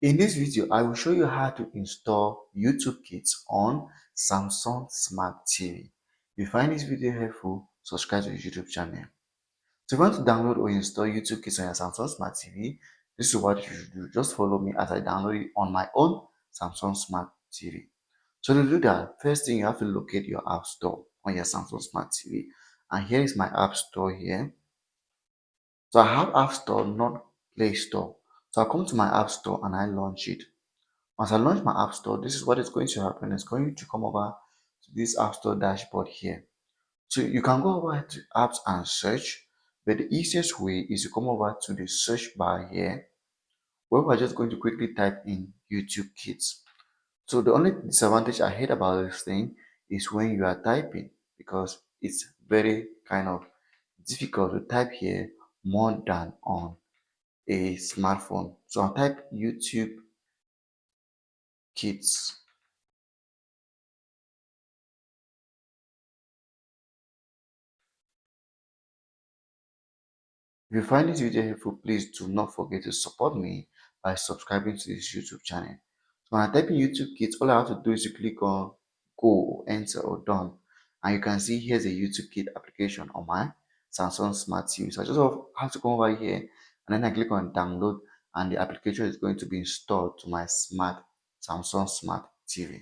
In this video, I will show you how to install YouTube Kids on Samsung Smart TV. If you find this video helpful, subscribe to the YouTube channel. So if you want to download or install YouTube Kids on your Samsung Smart TV, this is what you should do. Just follow me as I download it on my own Samsung Smart TV. So to do that, first thing you have to locate your App Store on your Samsung Smart TV. And here is my App Store here. So I have App Store, not Play Store. So I come to my App Store and I launch it. Once I launch my App Store, this is what is going to happen. It's going to come over to this App Store dashboard here. So you can go over to apps and search, but the easiest way is to come over to the search bar here, where we're just going to quickly type in YouTube Kids. So the only disadvantage I hate about this thing is when you are typing, because it's very kind of difficult to type here more than on a smartphone. So I'll type YouTube Kids. If you find this video helpful, please do not forget to support me by subscribing to this YouTube channel. So when I type in YouTube Kids, all I have to do is to click on go or enter or done. And you can see here's a YouTube Kid application on my Samsung Smart TV. So I just have to come over here and then I click on download, and the application is going to be installed to my Samsung Smart TV.